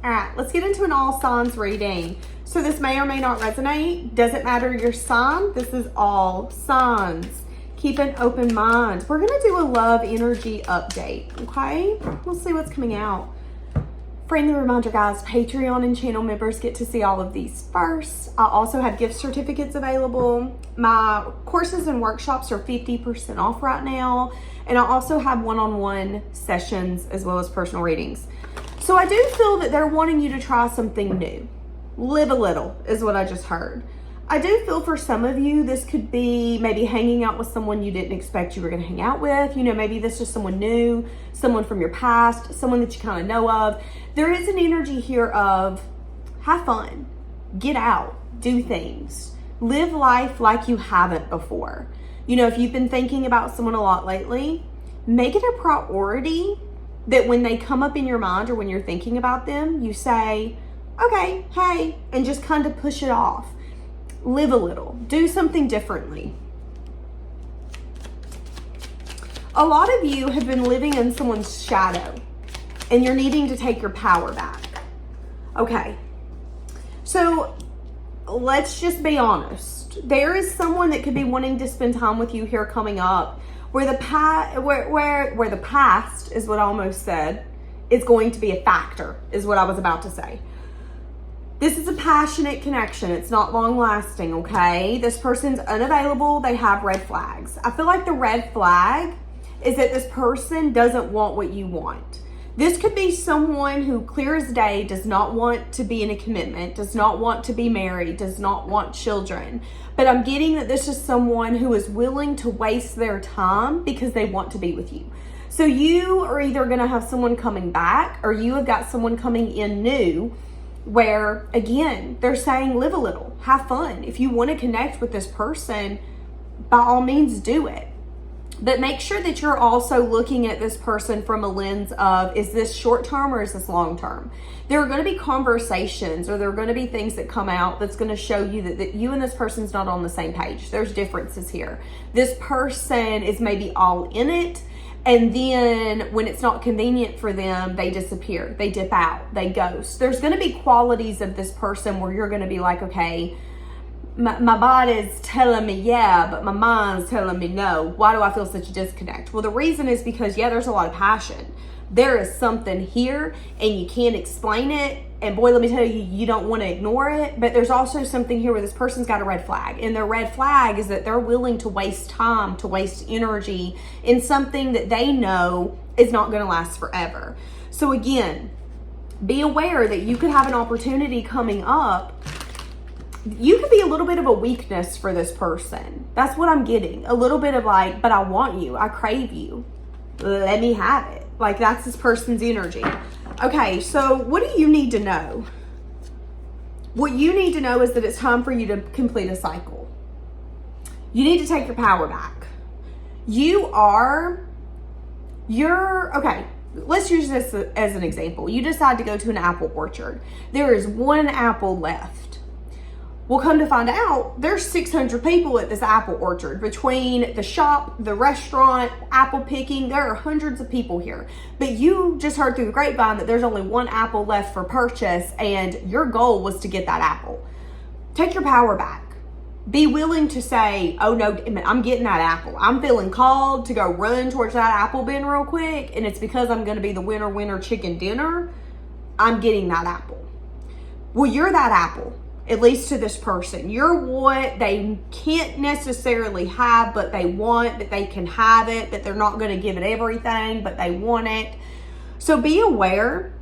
All right, let's get into an all signs reading. So this may or may not resonate. Doesn't matter your sign. This is all signs. Keep an open mind. We're going to do a love energy update, okay? We'll see what's coming out. Friendly reminder, guys, Patreon and channel members get to see all of these first. I also have gift certificates available. My courses and workshops are 50% off right now. And I also have one-on-one sessions as well as personal readings. So I do feel that they're wanting you to try something new. Live a little is what I just heard. I do feel for some of you, this could be maybe hanging out with someone you didn't expect you were going to hang out with. You know, maybe this is someone new, someone from your past, someone that you kind of know of. There is an energy here of have fun, get out, do things, live life like you haven't before. You know, if you've been thinking about someone a lot lately, make it a priority that when they come up in your mind or when you're thinking about them, you say, okay, hey, and just kind of push it off. Live a little, do something differently. A lot of you have been living in someone's shadow and you're needing to take your power back. Okay, so let's just be honest. There is someone that could be wanting to spend time with you here coming up where the past is what I almost said is going to be a factor, is what I was about to say. This is a passionate connection. It's not long lasting, okay? This person's unavailable. They have red flags. I feel like the red flag is that this person doesn't want what you want. This could be someone who, clear as day, does not want to be in a commitment, does not want to be married, does not want children. But I'm getting that this is someone who is willing to waste their time because they want to be with you. So you are either going to have someone coming back or you have got someone coming in new where, again, they're saying live a little, have fun. If you want to connect with this person, by all means do it. But make sure that you're also looking at this person from a lens of, is this short term or is this long term? There are going to be conversations or there are going to be things that come out that's going to show you that you and this person's not on the same page. There's differences here. This person is maybe all in it, and then when it's not convenient for them, they disappear, they dip out, they ghost. There's going to be qualities of this person where you're going to be like, okay, my body's telling me yeah, but my mind's telling me no. Why do I feel such a disconnect? Well, the reason is because, yeah, there's a lot of passion. There is something here and you can't explain it. And boy, let me tell you, you don't want to ignore it. But there's also something here where this person's got a red flag. And their red flag is that they're willing to waste time, to waste energy in something that they know is not going to last forever. So again, be aware that you could have an opportunity coming up. You could be a little bit of a weakness for this person. That's what I'm getting. A little bit of like, but I want you. I crave you. Let me have it. Like, that's this person's energy. Okay, so what do you need to know? What you need to know is that it's time for you to complete a cycle. You need to take your power back. Okay, let's use this as an example. You decide to go to an apple orchard. There is one apple left. Well, come to find out, there's 600 people at this apple orchard. Between the shop, the restaurant, apple picking, there are hundreds of people here. But you just heard through the grapevine that there's only one apple left for purchase, and your goal was to get that apple. Take your power back. Be willing to say, oh no, I'm getting that apple. I'm feeling called to go run towards that apple bin real quick, and it's because I'm gonna be the winner chicken dinner. I'm getting that apple. Well, you're that apple. At least to this person. You're what they can't necessarily have, but they want, that they can have it, that they're not going to give it everything, but they want it. So be aware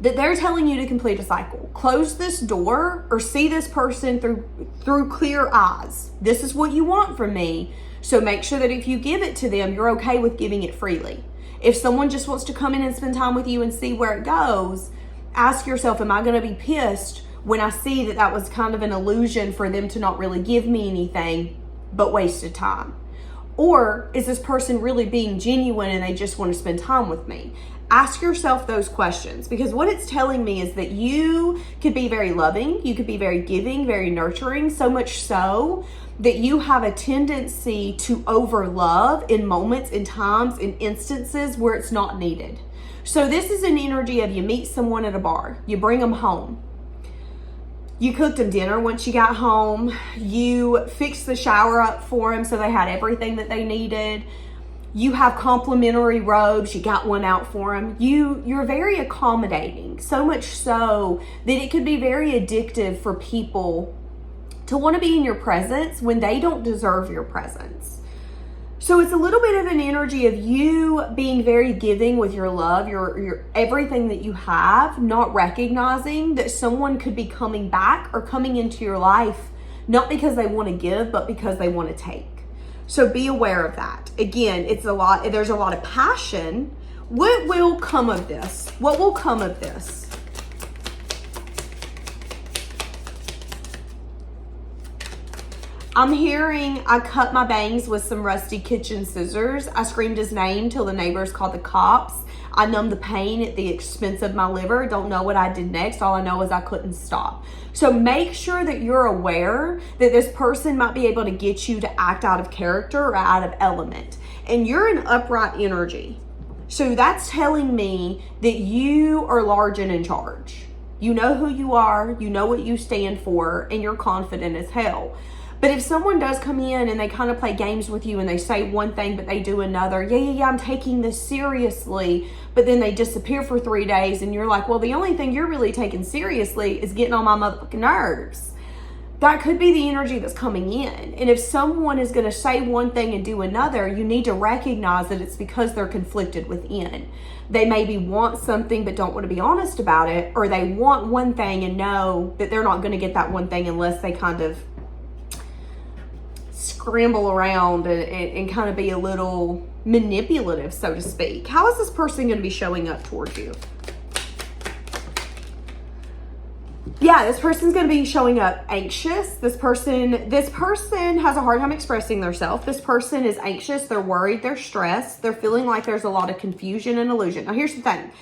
that they're telling you to complete a cycle. Close this door or see this person through clear eyes. This is what you want from me. So make sure that if you give it to them, you're okay with giving it freely. If someone just wants to come in and spend time with you and see where it goes, ask yourself, am I going to be pissed when I see that that was kind of an illusion for them to not really give me anything but wasted time? Or is this person really being genuine and they just want to spend time with me? Ask yourself those questions, because what it's telling me is that you could be very loving, you could be very giving, very nurturing, so much so that you have a tendency to overlove in moments, in times, in instances where it's not needed. So this is an energy of you meet someone at a bar, you bring them home. You cooked them dinner once you got home. You fixed the shower up for them so they had everything that they needed. You have complimentary robes. You got one out for them. You're very accommodating, so much so that it could be very addictive for people to want to be in your presence when they don't deserve your presence. So it's a little bit of an energy of you being very giving with your love, your everything that you have, not recognizing that someone could be coming back or coming into your life, not because they want to give, but because they want to take. So be aware of that. Again, there's a lot of passion. What will come of this? What will come of this? I'm hearing, I cut my bangs with some rusty kitchen scissors. I screamed his name till the neighbors called the cops. I numbed the pain at the expense of my liver. Don't know what I did next. All I know is I couldn't stop. So make sure that you're aware that this person might be able to get you to act out of character or out of element. And you're an upright energy. So that's telling me that you are large and in charge. You know who you are, you know what you stand for, and you're confident as hell. But if someone does come in and they kind of play games with you and they say one thing but they do another, yeah, I'm taking this seriously, but then they disappear for 3 days and you're like, well, the only thing you're really taking seriously is getting on my motherfucking nerves. That could be the energy that's coming in. And if someone is going to say one thing and do another, you need to recognize that it's because they're conflicted within. They maybe want something but don't want to be honest about it, or they want one thing and know that they're not going to get that one thing unless they kind of scramble around and kind of be a little manipulative, so to speak. How is this person going to be showing up towards you? Yeah, this person's going to be showing up anxious. This person has a hard time expressing themselves. This person is anxious. They're worried. They're stressed. They're feeling like there's a lot of confusion and illusion. Now, here's the thing.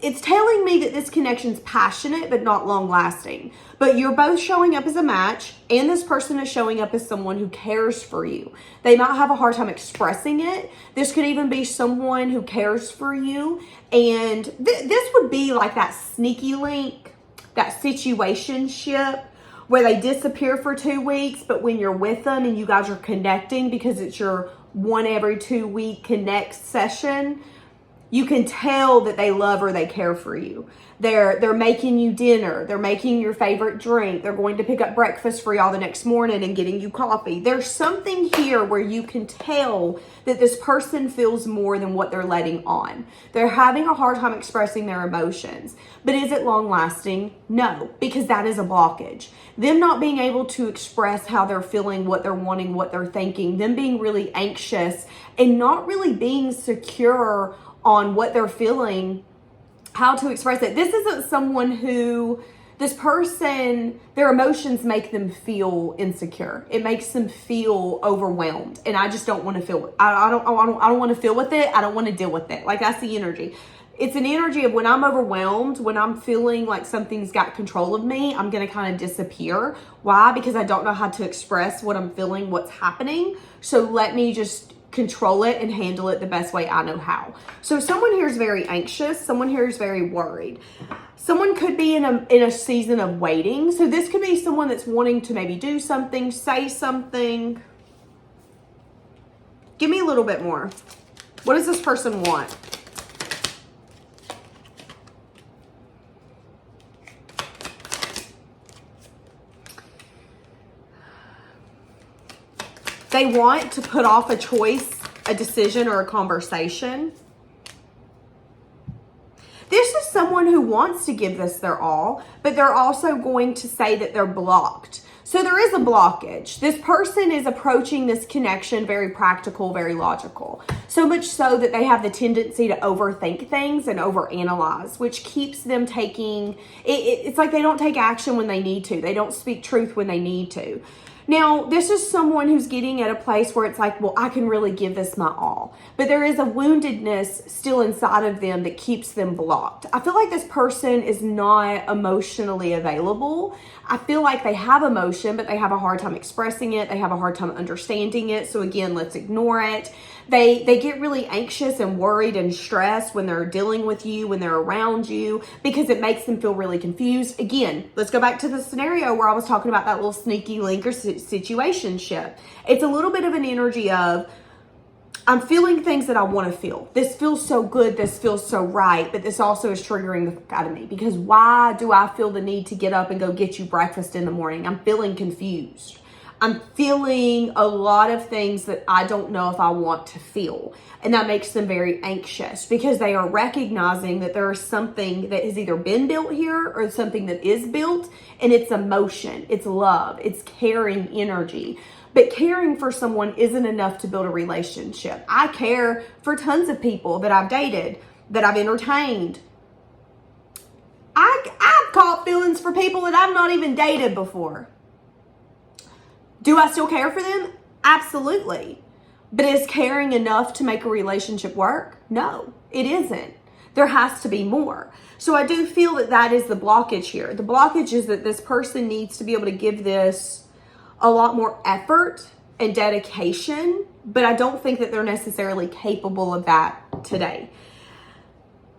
It's telling me that this connection's passionate but not long lasting. But you're both showing up as a match, and this person is showing up as someone who cares for you. They might have a hard time expressing it. This could even be someone who cares for you. And this would be like that sneaky link, that situationship where they disappear for 2 weeks, but when you're with them and you guys are connecting because it's your 1 every 2 week connect session, you can tell that they love or they care for you. They're making you dinner. They're making your favorite drink. They're going to pick up breakfast for y'all the next morning and getting you coffee. There's something here where you can tell that this person feels more than what they're letting on. They're having a hard time expressing their emotions. But is it long lasting? No, because that is a blockage. Them not being able to express how they're feeling, what they're wanting, what they're thinking, them being really anxious and not really being secure on what they're feeling, how to express it. This isn't someone who, this person, their emotions make them feel insecure. It makes them feel overwhelmed. And I just don't want to feel it. I don't want to feel with it. I don't want to deal with it. Like, that's the energy. It's an energy of when I'm overwhelmed, when I'm feeling like something's got control of me, I'm going to kind of disappear. Why? Because I don't know how to express what I'm feeling, what's happening. So let me just control it and handle it the best way I know how. So someone here is very anxious. Someone here is very worried. Someone could be in a season of waiting. So this could be someone that's wanting to maybe do something, say something. Give me a little bit more. What does this person want? They want to put off a choice, a decision, or a conversation. This is someone who wants to give this their all, but they're also going to say that they're blocked. So there is a blockage. This person is approaching this connection very practical, very logical. So much so that they have the tendency to overthink things and overanalyze, which keeps them taking, it's like they don't take action when they need to. They don't speak truth when they need to. Now, this is someone who's getting at a place where it's like, well, I can really give this my all. But there is a woundedness still inside of them that keeps them blocked. I feel like this person is not emotionally available. I feel like they have emotion, but they have a hard time expressing it. They have a hard time understanding it. So again, let's ignore it. They get really anxious and worried and stressed when they're dealing with you, when they're around you, because it makes them feel really confused. Again, let's go back to the scenario where I was talking about that little sneaky link or situationship. It's a little bit of an energy of, I'm feeling things that I want to feel. This feels so good. This feels so right. But this also is triggering the fuck out of me, because why do I feel the need to get up and go get you breakfast in the morning? I'm feeling confused. I'm feeling a lot of things that I don't know if I want to feel. And that makes them very anxious, because they are recognizing that there is something that has either been built here or something that is built, and it's emotion, it's love, it's caring energy. But caring for someone isn't enough to build a relationship. I care for tons of people that I've dated, that I've entertained. I've caught feelings for people that I've not even dated before. Do I still care for them? Absolutely. But is caring enough to make a relationship work? No, it isn't. There has to be more. So I do feel that that is the blockage here. The blockage is that this person needs to be able to give this a lot more effort and dedication, but I don't think that they're necessarily capable of that today.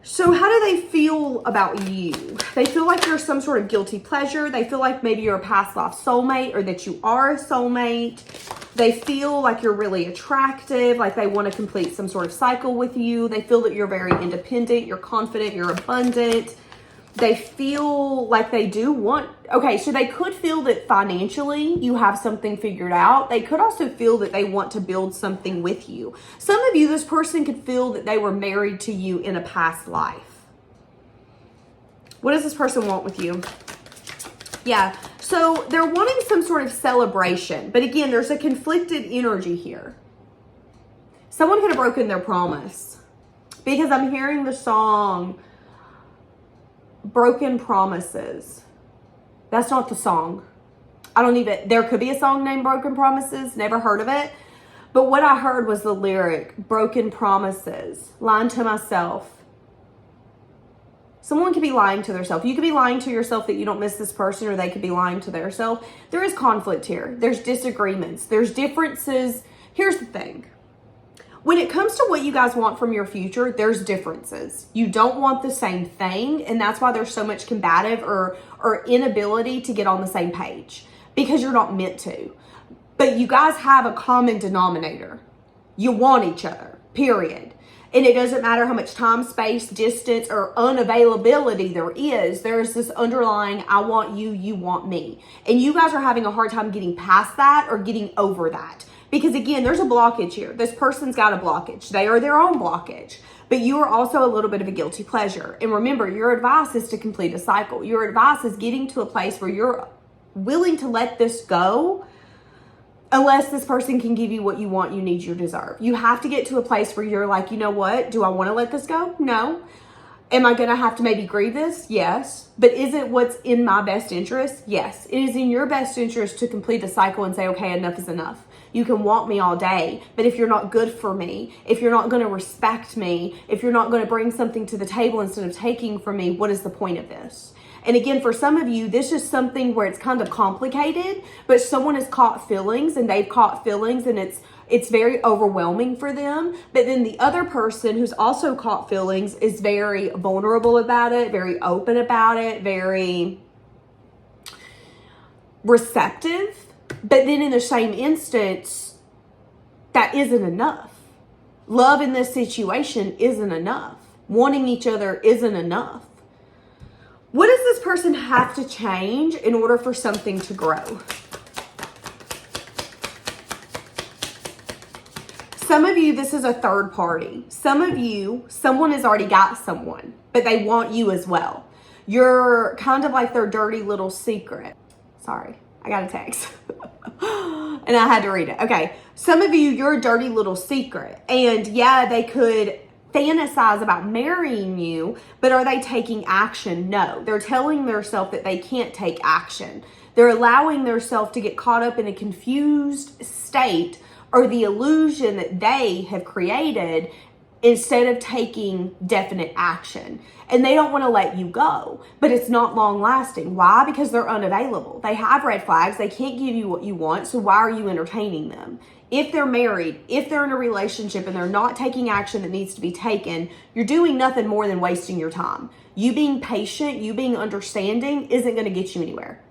So how do they feel about you? They feel like there's some sort of guilty pleasure. They feel like maybe you're a past life soulmate, or that you are a soulmate. They feel like you're really attractive, like they want to complete some sort of cycle with you. They feel that you're very independent, you're confident, you're abundant. They feel like they do want, okay, so they could feel that financially you have something figured out. They could also feel that they want to build something with you. Some of you, this person could feel that they were married to you in a past life. What does this person want with you? Yeah, so they're wanting some sort of celebration. But again, there's a conflicted energy here. Someone could have broken their promise, because I'm hearing the song Broken Promises. That's not the song. There could be a song named Broken Promises. Never heard of it. But what I heard was the lyric, Broken Promises, lying to myself. Someone could be lying to themselves. You could be lying to yourself that you don't miss this person, or they could be lying to themselves. There is conflict here. There's disagreements. There's differences. Here's the thing. When it comes to what you guys want from your future, there's differences. You don't want the same thing, and that's why there's so much combative or inability to get on the same page, because you're not meant to. But you guys have a common denominator. You want each other, period. And it doesn't matter how much time, space, distance, or unavailability there is. There's this underlying, I want you, you want me. And you guys are having a hard time getting past that or getting over that. Because again, there's a blockage here. This person's got a blockage. They are their own blockage. But you are also a little bit of a guilty pleasure. And remember, your advice is to complete a cycle. Your advice is getting to a place where you're willing to let this go, unless this person can give you what you want, you need, you deserve. You have to get to a place where you're like, you know what? Do I want to let this go? No. Am I going to have to maybe grieve this? Yes. But is it what's in my best interest? Yes. It is in your best interest to complete a cycle and say, okay, enough is enough. You can want me all day, but if you're not good for me, if you're not going to respect me, if you're not going to bring something to the table instead of taking from me, what is the point of this? And again, for some of you, this is something where it's kind of complicated, but someone has caught feelings, and they've caught feelings, and it's very overwhelming for them. But then the other person who's also caught feelings is very vulnerable about it, very open about it, very receptive. But then in the same instance, that isn't enough. Love in this situation isn't enough. Wanting each other isn't enough. What does this person have to change in order for something to grow? Some of you, this is a third party. Some of you, someone has already got someone, but they want you as well. You're kind of like their dirty little secret. Sorry, I got a text. And I had to read it. Okay, some of you, you're a dirty little secret. And yeah, they could fantasize about marrying you, but are they taking action? No. They're telling themselves that they can't take action. They're allowing themselves to get caught up in a confused state, or the illusion that they have created, instead of taking definite action. And they don't want to let you go, but it's not long lasting. Why? Because they're unavailable. They have red flags. They can't give you what you want. So why are you entertaining them? if they're married, if they're in a relationship and they're not taking action that needs to be taken, you're doing nothing more than wasting your time. You being patient, you being understanding isn't going to get you anywhere.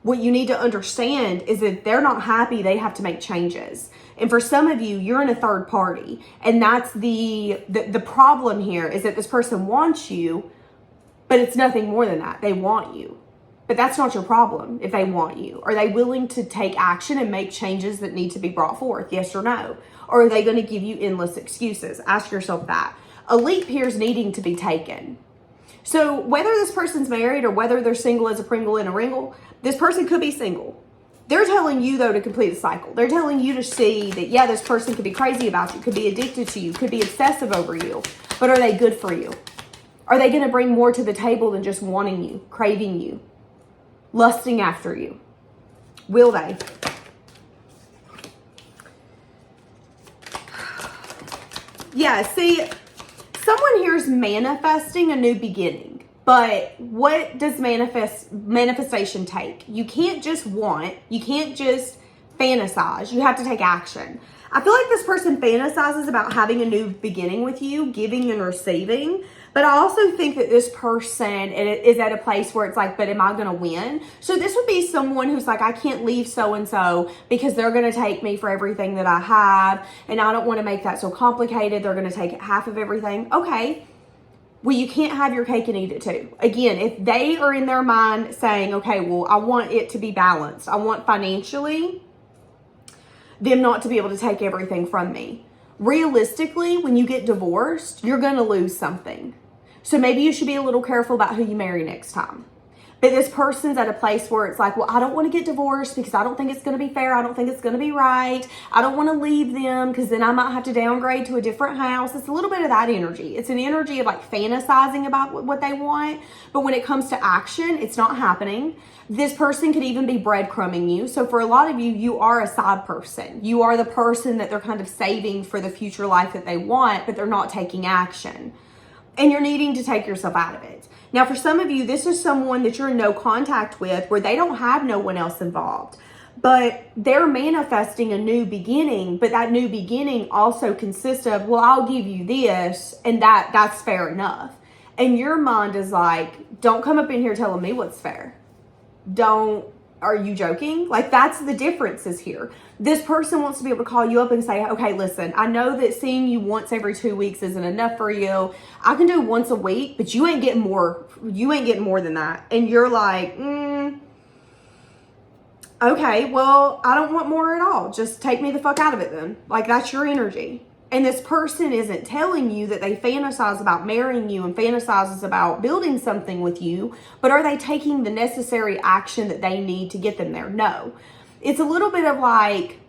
What you need to understand is that if they're not happy, they have to make changes. And for some of you, you're in a third party. And that's the problem here, is that this person wants you, but it's nothing more than that. They want you. But that's not your problem if they want you. Are they willing to take action and make changes that need to be brought forth? Yes or no? Or are they going to give you endless excuses? Ask yourself that. A leap here is needing to be taken. So whether this person's married or whether they're single as a Pringle in a Ringle, this person could be single. They're telling you, though, to complete the cycle. They're telling you to see that, yeah, this person could be crazy about you, could be addicted to you, could be obsessive over you. But are they good for you? Are they going to bring more to the table than just wanting you, craving you, lusting after you? Will they? Yeah, see, someone here is manifesting a new beginning. But what does manifestation take? You can't just want, you can't just fantasize. You have to take action. I feel like this person fantasizes about having a new beginning with you, giving and receiving. But I also think that this person is at a place where it's like, but am I going to win? So this would be someone who's like, I can't leave so-and-so because they're going to take me for everything that I have. And I don't want to make that so complicated. They're going to take half of everything. Okay. Well, you can't have your cake and eat it too. Again, if they are in their mind saying, okay, well, I want it to be balanced. I want financially them not to be able to take everything from me. Realistically, when you get divorced, you're going to lose something. So maybe you should be a little careful about who you marry next time. But this person's at a place where it's like, well, I don't want to get divorced because I don't think it's going to be fair. I don't think it's going to be right. I don't want to leave them because then I might have to downgrade to a different house. It's a little bit of that energy. It's an energy of like fantasizing about what they want. But when it comes to action, it's not happening. This person could even be breadcrumbing you. So for a lot of you, you are a side person. You are the person that they're kind of saving for the future life that they want, but they're not taking action. And you're needing to take yourself out of it. Now, for some of you, this is someone that you're in no contact with where they don't have no one else involved. But they're manifesting a new beginning, but that new beginning also consists of, well, I'll give you this, and that's fair enough. And your mind is like, don't come up in here telling me what's fair. Are you joking? Like, that's the differences here. This person wants to be able to call you up and say, okay, listen, I know that seeing you once every 2 weeks isn't enough for you. I can do once a week, but you ain't getting more. You ain't getting more than that. And you're like, okay, well, I don't want more at all. Just take me the fuck out of it then. Like, that's your energy. And this person isn't telling you that they fantasize about marrying you and fantasizes about building something with you, but are they taking the necessary action that they need to get them there? No. It's a little bit of like,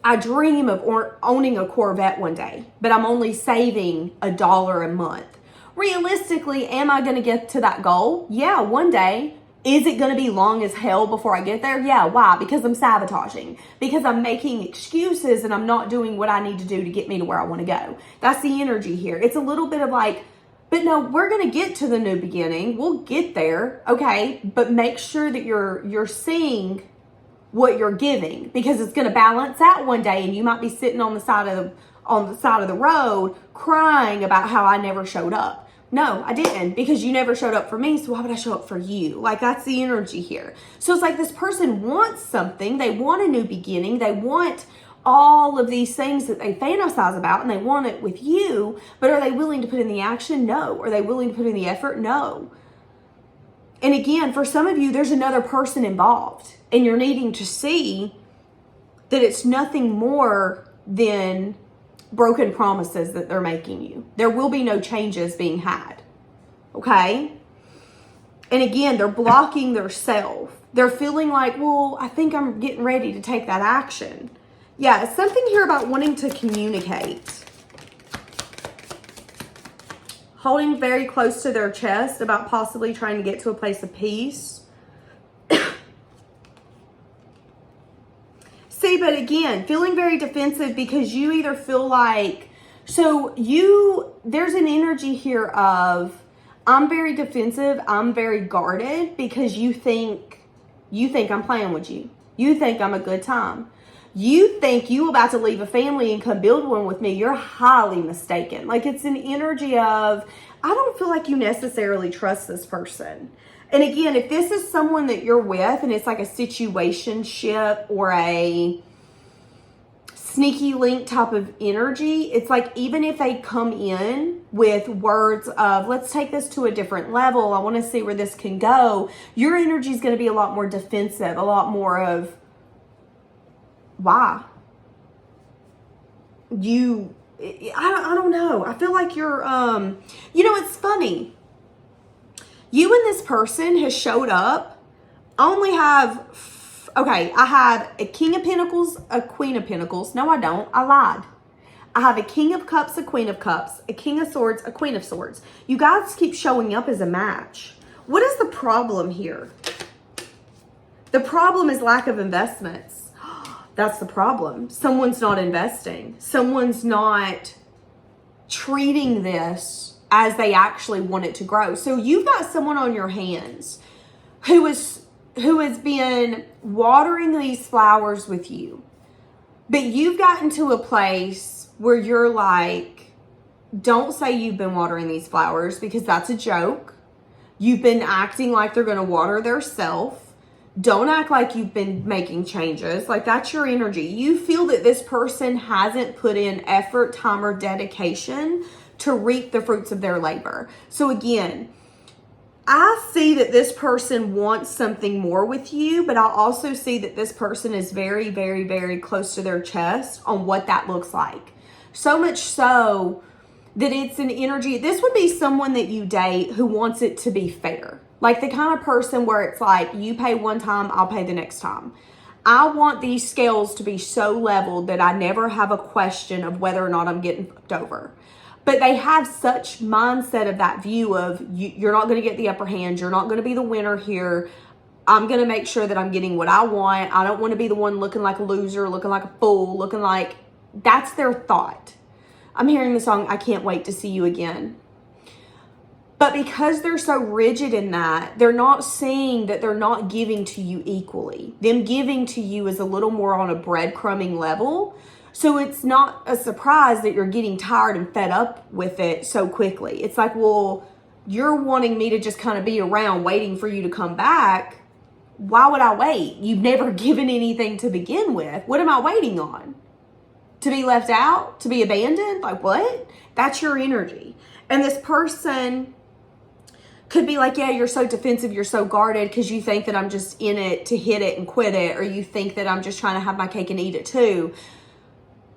I dream of owning a Corvette one day, but I'm only saving $1 a month. Realistically, am I going to get to that goal? Yeah, one day. Is it going to be long as hell before I get there? Yeah. Why? Because I'm sabotaging. Because I'm making excuses and I'm not doing what I need to do to get me to where I want to go. That's the energy here. It's a little bit of like, but no, we're going to get to the new beginning. We'll get there. Okay. But make sure that you're seeing what you're giving, because it's going to balance out one day and you might be sitting on the side of the road crying about how I never showed up. No, I didn't, because you never showed up for me, so why would I show up for you? Like, that's the energy here. So it's like this person wants something. They want a new beginning. They want all of these things that they fantasize about, and they want it with you, but are they willing to put in the action? No. Are they willing to put in the effort? No. And again, for some of you, there's another person involved, and you're needing to see that it's nothing more than broken promises that they're making you. There will be no changes being had. Okay? And again, they're blocking their self. They're feeling like, well, I think I'm getting ready to take that action. Yeah, it's something here about wanting to communicate. Holding very close to their chest about possibly trying to get to a place of peace. See, but again, feeling very defensive because you either feel like, there's an energy here of, I'm very defensive, I'm very guarded because you think I'm playing with you. You think I'm a good time. You think you about to leave a family and come build one with me. You're highly mistaken. Like, it's an energy of, I don't feel like you necessarily trust this person. And again, if this is someone that you're with and it's like a situationship or a sneaky link type of energy, it's like even if they come in with words of, let's take this to a different level, I want to see where this can go, your energy is going to be a lot more defensive, a lot more of, why? I don't know. I feel like you're, it's funny. You and this person has showed up. I only have, I have a King of Pentacles, a Queen of Pentacles. No, I don't. I lied. I have a King of Cups, a Queen of Cups, a King of Swords, a Queen of Swords. You guys keep showing up as a match. What is the problem here? The problem is lack of investments. That's the problem. Someone's not investing. Someone's not treating this as they actually want it to grow. So you've got someone on your hands who has been watering these flowers with you. But you've gotten to a place where you're like, don't say you've been watering these flowers because that's a joke. You've been acting like they're going to water theirself. Don't act like you've been making changes. Like, that's your energy. You feel that this person hasn't put in effort, time, or dedication to reap the fruits of their labor. So again, I see that this person wants something more with you, but I also see that this person is very, very, very close to their chest on what that looks like. So much so that it's an energy. This would be someone that you date who wants it to be fair. Like the kind of person where it's like, you pay one time, I'll pay the next time. I want these scales to be so leveled that I never have a question of whether or not I'm getting fucked over. But they have such mindset of that view of, you're not going to get the upper hand. You're not going to be the winner here. I'm going to make sure that I'm getting what I want. I don't want to be the one looking like a loser, looking like a fool, looking like, that's their thought. I'm hearing the song, I Can't Wait to See You Again. But because they're so rigid in that, they're not seeing that they're not giving to you equally. Them giving to you is a little more on a breadcrumbing level. So it's not a surprise that you're getting tired and fed up with it so quickly. It's like, well, you're wanting me to just kind of be around waiting for you to come back. Why would I wait? You've never given anything to begin with. What am I waiting on? To be left out? To be abandoned? Like what? That's your energy. And this person could be like, yeah, you're so defensive, you're so guarded because you think that I'm just in it to hit it and quit it, or you think that I'm just trying to have my cake and eat it too.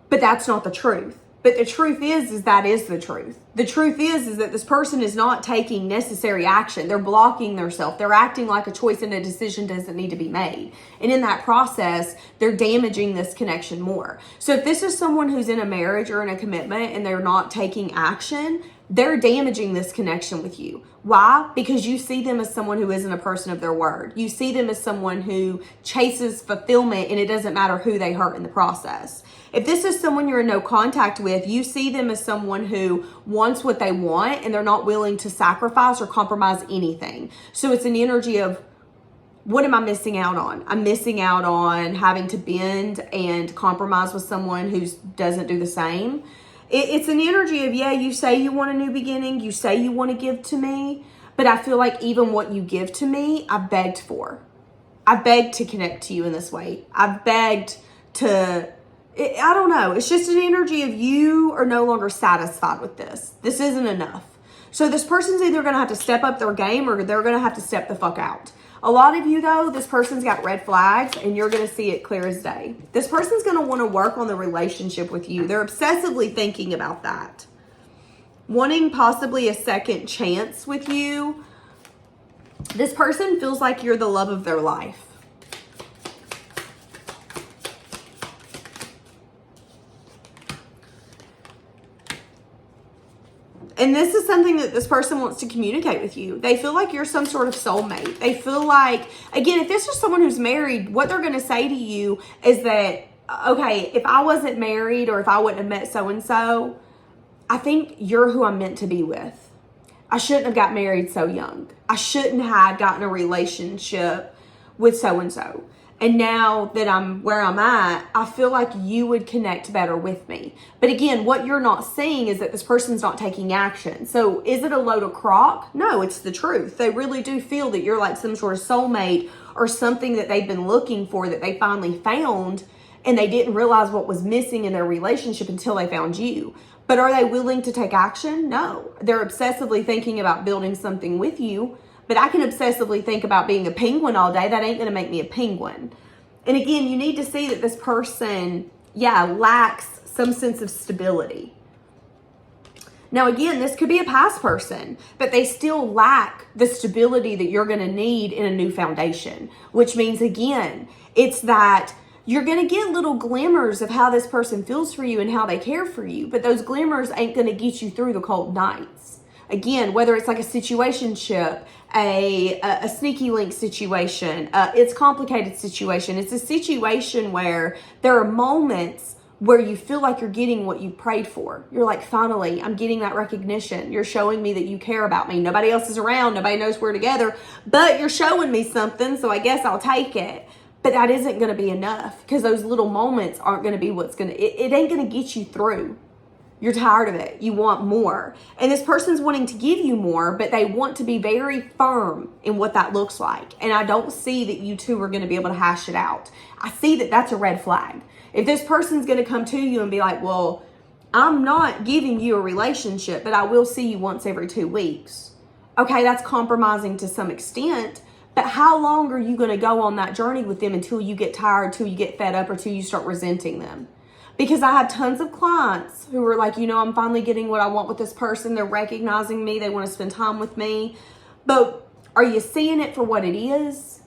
But that's not the truth. But the truth is that is the truth. The truth is that this person is not taking necessary action. They're blocking themselves. They're acting like a choice and a decision doesn't need to be made. And in that process, they're damaging this connection more. So if this is someone who's in a marriage or in a commitment and they're not taking action, they're damaging this connection with you. Why? Because you see them as someone who isn't a person of their word. You see them as someone who chases fulfillment and it doesn't matter who they hurt in the process. If this is someone you're in no contact with, you see them as someone who wants what they want and they're not willing to sacrifice or compromise anything. So it's an energy of, what am I missing out on? I'm missing out on having to bend and compromise with someone who doesn't do the same. It's an energy of, yeah, you say you want a new beginning. You say you want to give to me. But I feel like even what you give to me, I begged for. I begged to connect to you in this way. I begged to, I don't know. It's just an energy of you are no longer satisfied with this. This isn't enough. So this person's either going to have to step up their game or they're going to have to step the fuck out. A lot of you, though, this person's got red flags and you're going to see it clear as day. This person's going to want to work on the relationship with you. They're obsessively thinking about that. Wanting possibly a second chance with you. This person feels like you're the love of their life. And this is something that this person wants to communicate with you. They feel like you're some sort of soulmate. They feel like, again, if this is someone who's married, what they're going to say to you is that, okay, if I wasn't married or if I wouldn't have met so-and-so, I think you're who I'm meant to be with. I shouldn't have got married so young. I shouldn't have gotten a relationship with so-and-so. And now that I'm where I'm at, I feel like you would connect better with me. But again, what you're not seeing is that this person's not taking action. So is it a load of crock? No, it's the truth. They really do feel that you're like some sort of soulmate or something that they've been looking for that they finally found, and they didn't realize what was missing in their relationship until they found you. But are they willing to take action? No. They're obsessively thinking about building something with you. But I can obsessively think about being a penguin all day. That ain't going to make me a penguin. And again, you need to see that this person, lacks some sense of stability. Now, again, this could be a past person, but they still lack the stability that you're going to need in a new foundation, which means, again, it's that you're going to get little glimmers of how this person feels for you and how they care for you, but those glimmers ain't going to get you through the cold nights. Again, whether it's like a situationship, a sneaky link situation, it's a complicated situation. It's a situation where there are moments where you feel like you're getting what you prayed for. You're like, finally, I'm getting that recognition. You're showing me that you care about me. Nobody else is around. Nobody knows we're together, but you're showing me something, so I guess I'll take it. But that isn't going to be enough, because those little moments aren't going to be what's going to, it ain't going to get you through. You're tired of it. You want more. And this person's wanting to give you more, but they want to be very firm in what that looks like. And I don't see that you two are going to be able to hash it out. I see that that's a red flag. If this person's going to come to you and be like, well, I'm not giving you a relationship, but I will see you once every 2 weeks. Okay, that's compromising to some extent. But how long are you going to go on that journey with them until you get tired, till you get fed up, or till you start resenting them? Because I have tons of clients who are like, I'm finally getting what I want with this person. They're recognizing me. They want to spend time with me. But are you seeing it for what it is?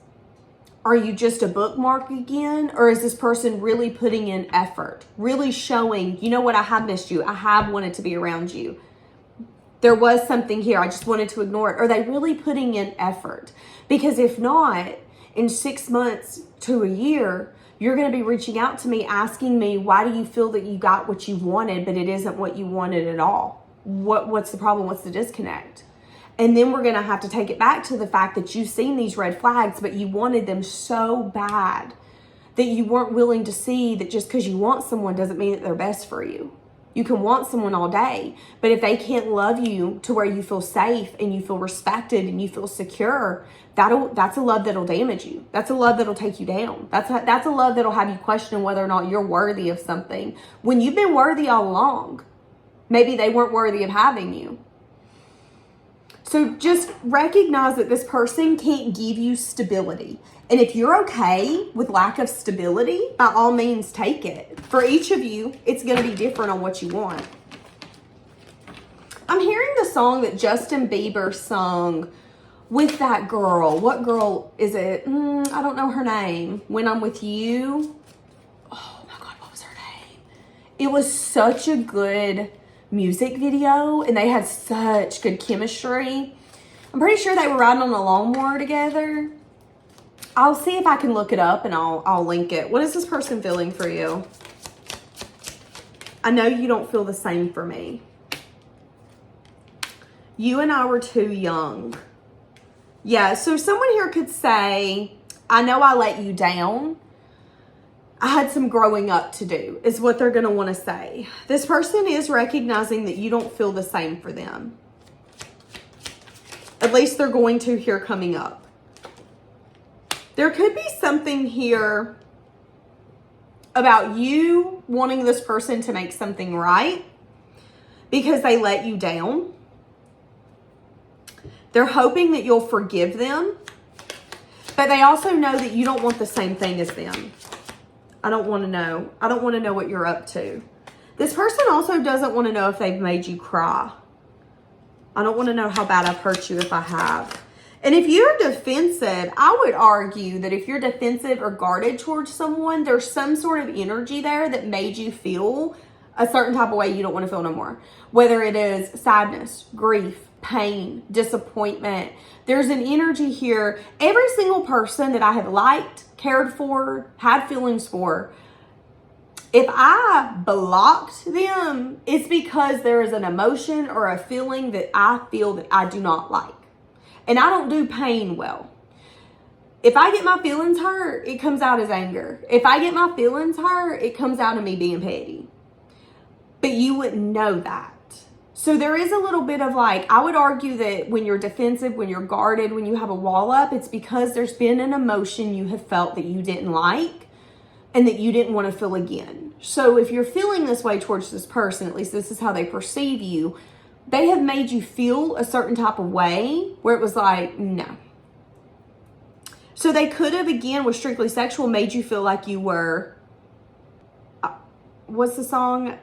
Are you just a bookmark again? Or is this person really putting in effort? Really showing, you know what, I have missed you. I have wanted to be around you. There was something here. I just wanted to ignore it. Are they really putting in effort? Because if not, in 6 months to a year, you're going to be reaching out to me, asking me, why do you feel that you got what you wanted, but it isn't what you wanted at all? What's the problem? What's the disconnect? And then we're going to have to take it back to the fact that you've seen these red flags, but you wanted them so bad that you weren't willing to see that just because you want someone doesn't mean that they're best for you. You can want someone all day, but if they can't love you to where you feel safe and you feel respected and you feel secure, that's a love that'll damage you. That's a love that'll take you down. That's a love that'll have you question whether or not you're worthy of something when you've been worthy all along. Maybe they weren't worthy of having you. So just recognize that this person can't give you stability. And if you're okay with lack of stability, by all means, take it. For each of you, it's going to be different on what you want. I'm hearing the song that Justin Bieber sung with that girl. What girl is it? I don't know her name. When I'm With You. Oh my God, what was her name? It was such a good music video, and they had such good chemistry. I'm pretty sure they were riding on a lawnmower together. I'll see if I can look it up and I'll link it. What is this person feeling for you? I know you don't feel the same for me. You and I were too young. Yeah, so someone here could say, I know I let you down. I had some growing up to do, is what they're going to want to say. This person is recognizing that you don't feel the same for them. At least they're going to here coming up. There could be something here about you wanting this person to make something right because they let you down. They're hoping that you'll forgive them, but they also know that you don't want the same thing as them. I don't want to know. I don't want to know what you're up to. This person also doesn't want to know if they've made you cry. I don't want to know how bad I've hurt you if I have. And if you're defensive, I would argue that if you're defensive or guarded towards someone, there's some sort of energy there that made you feel a certain type of way you don't want to feel no more. Whether it is sadness, grief, pain, disappointment. There's an energy here. Every single person that I have liked, cared for, had feelings for, if I blocked them, it's because there is an emotion or a feeling that I feel that I do not like. And I don't do pain well. If I get my feelings hurt, it comes out as anger. If I get my feelings hurt, it comes out of me being petty. But you wouldn't know that. So there is a little bit of like, I would argue that when you're defensive, when you're guarded, when you have a wall up, it's because there's been an emotion you have felt that you didn't like and that you didn't want to feel again. So if you're feeling this way towards this person, at least this is how they perceive you, they have made you feel a certain type of way where it was like, no. So they could have, again, with strictly sexual, made you feel like you were, what's the song?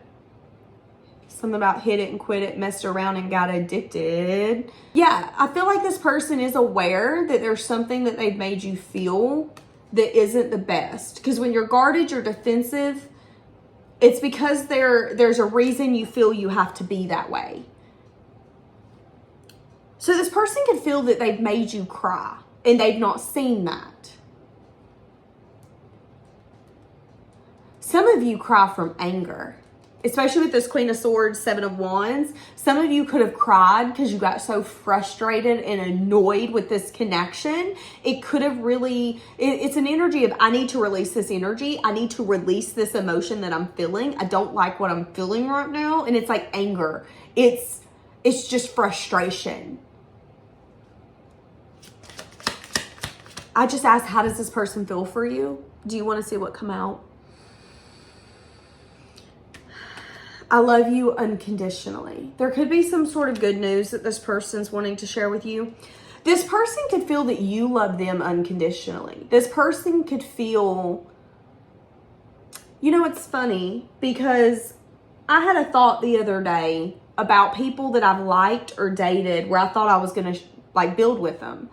Something about hit it and quit it, messed around and got addicted. Yeah, I feel like this person is aware that there's something that they've made you feel that isn't the best. Because when you're guarded, you're defensive, it's because there's a reason you feel you have to be that way. So this person could feel that they've made you cry and they've not seen that. Some of you cry from anger, especially with this Queen of Swords, Seven of Wands. Some of you could have cried because you got so frustrated and annoyed with this connection. It could have really, it's an energy of, I need to release this energy. I need to release this emotion that I'm feeling. I don't like what I'm feeling right now. And it's like anger. It's just frustration. I just asked, how does this person feel for you? Do you want to see what come out? I love you unconditionally. There could be some sort of good news that this person's wanting to share with you. This person could feel that you love them unconditionally. This person could feel, you know, it's funny because I had a thought the other day about people that I've liked or dated where I thought I was going to like build with them.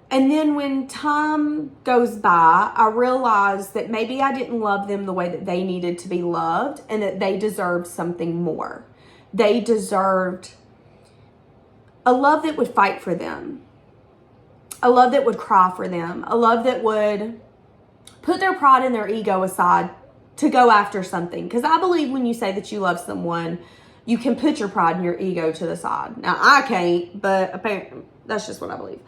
And then when time goes by, I realized that maybe I didn't love them the way that they needed to be loved and that they deserved something more. They deserved a love that would fight for them. A love that would cry for them. A love that would put their pride and their ego aside to go after something. Because I believe when you say that you love someone, you can put your pride and your ego to the side. Now, I can't, but apparently that's just what I believe.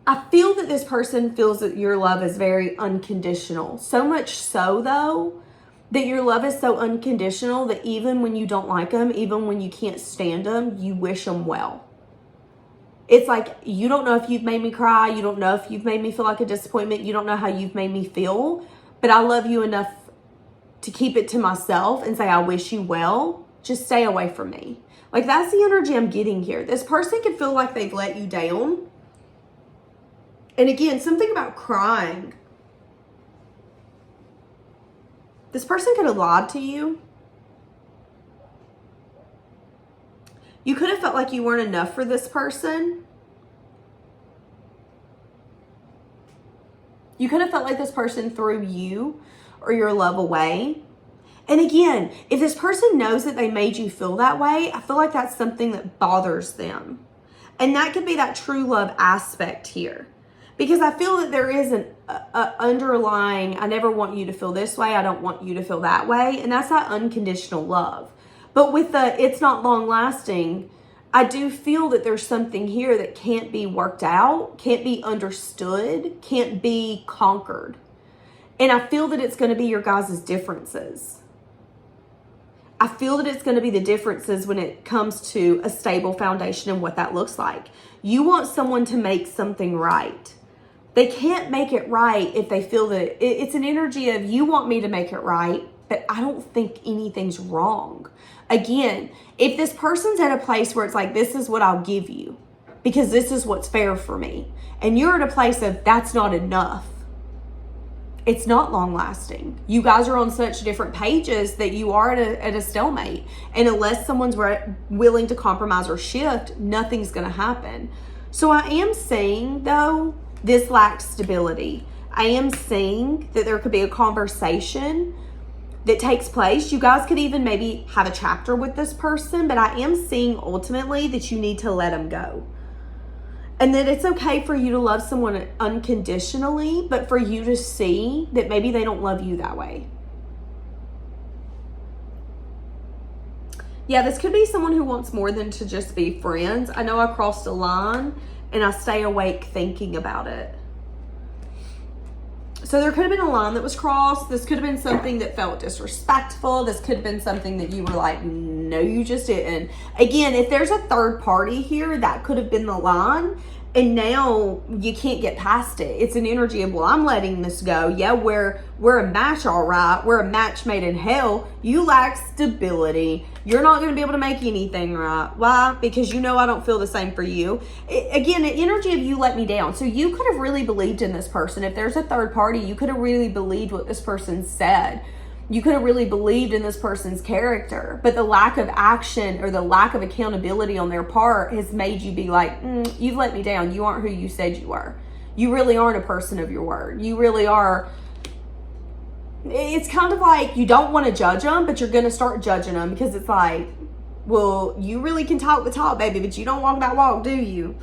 I feel that this person feels that your love is very unconditional. So much so, though, that your love is so unconditional that even when you don't like them, even when you can't stand them, you wish them well. It's like, you don't know if you've made me cry. You don't know if you've made me feel like a disappointment. You don't know how you've made me feel. But I love you enough to keep it to myself and say, I wish you well. Just stay away from me. Like, that's the energy I'm getting here. This person can feel like they've let you down. And again, something about crying. This person could have lied to you. You could have felt like you weren't enough for this person. You could have felt like this person threw you or your love away. And again, if this person knows that they made you feel that way, I feel like that's something that bothers them. And that could be that true love aspect here. Because I feel that there is an underlying, I never want you to feel this way. I don't want you to feel that way. And that's that unconditional love. But with the it's not long lasting, I do feel that there's something here that can't be worked out, can't be understood, can't be conquered. And I feel that it's going to be your guys' differences. I feel that it's going to be the differences when it comes to a stable foundation and what that looks like. You want someone to make something right. They can't make it right if they feel that it's an energy of you want me to make it right, but I don't think anything's wrong. Again, if this person's at a place where it's like, this is what I'll give you because this is what's fair for me. And you're at a place of that's not enough. It's not long lasting. You guys are on such different pages that you are at a stalemate. And unless someone's willing to compromise or shift, nothing's going to happen. So I am saying, though, this lacks stability. I am seeing that there could be a conversation that takes place. You guys could even maybe have a chapter with this person, but I am seeing ultimately that you need to let them go. And that it's okay for you to love someone unconditionally, but for you to see that maybe they don't love you that way. Yeah, this could be someone who wants more than to just be friends. I know I crossed a line, and I stay awake thinking about it. So there could have been a line that was crossed. This could have been something that felt disrespectful. This could have been something that you were like, no, you just didn't. Again, if there's a third party here, that could have been the line. And now you can't get past it. It's an energy of, well, I'm letting this go. Yeah, we're a match, all right. We're a match made in hell. You lack stability. You're not going to be able to make anything right. Why? Because you know I don't feel the same for you. Again, the energy of you let me down. So you could have really believed in this person. If there's a third party, you could have really believed what this person said. You could have really believed in this person's character, but the lack of action or the lack of accountability on their part has made you be like, you've let me down. You aren't who you said you were. You really aren't a person of your word. You really are. It's kind of like you don't want to judge them, but you're going to start judging them because it's like, well, you really can talk the talk, baby, but you don't walk that walk, do you?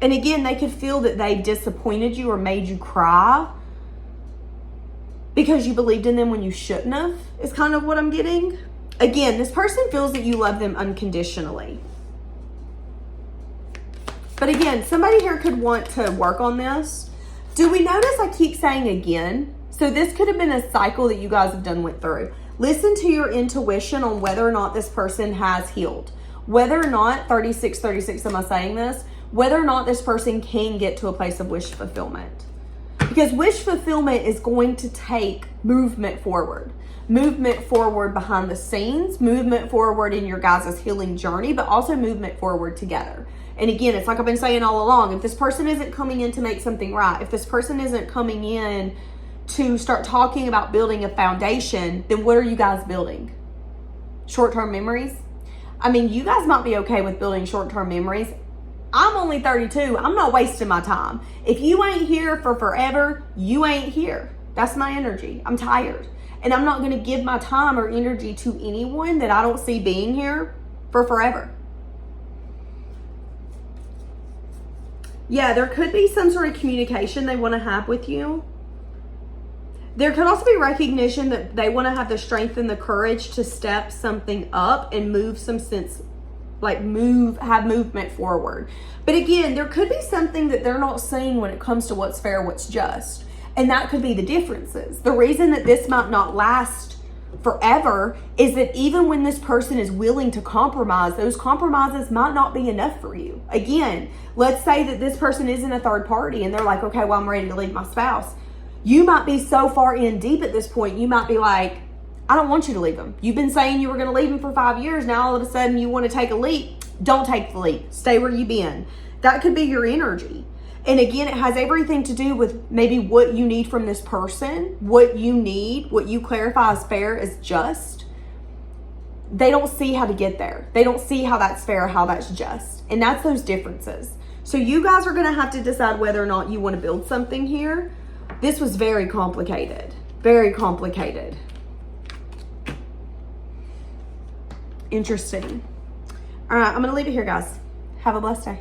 And again, they could feel that they disappointed you or made you cry because you believed in them when you shouldn't have, is kind of what I'm getting. Again, this person feels that you love them unconditionally. But again, somebody here could want to work on this. Do we notice I keep saying again? So this could have been a cycle that you guys have went through. Listen to your intuition on whether or not this person has healed. Whether or not, 36, am I saying this? Whether or not this person can get to a place of wish fulfillment. Because wish fulfillment is going to take movement forward. Movement forward behind the scenes, movement forward in your guys' healing journey, but also movement forward together. And again, it's like I've been saying all along, if this person isn't coming in to make something right, if this person isn't coming in to start talking about building a foundation, then what are you guys building? Short-term memories? I mean, you guys might be okay with building short-term memories. I'm only 32. I'm not wasting my time. If you ain't here for forever, you ain't here. That's my energy. I'm tired. And I'm not going to give my time or energy to anyone that I don't see being here for forever. Yeah, there could be some sort of communication they want to have with you. There could also be recognition that they want to have the strength and the courage to step something up and move some sense, like have movement forward. But again, there could be something that they're not seeing when it comes to what's fair, what's just. And that could be the differences. The reason that this might not last forever is that even when this person is willing to compromise, those compromises might not be enough for you. Again, let's say that this person isn't a third party and they're like, okay, well, I'm ready to leave my spouse. You might be so far in deep at this point, you might be like, I don't want you to leave him. You've been saying you were going to leave him for 5 years. Now all of a sudden you want to take a leap. Don't take the leap. Stay where you've been. That could be your energy. And again, it has everything to do with maybe what you need from this person, what you need, what you clarify as fair, as just. They don't see how to get there. They don't see how that's fair, how that's just. And that's those differences. So you guys are going to have to decide whether or not you want to build something here. This was very complicated. Very complicated. Interesting. All right, I'm going to leave it here, guys. Have a blessed day.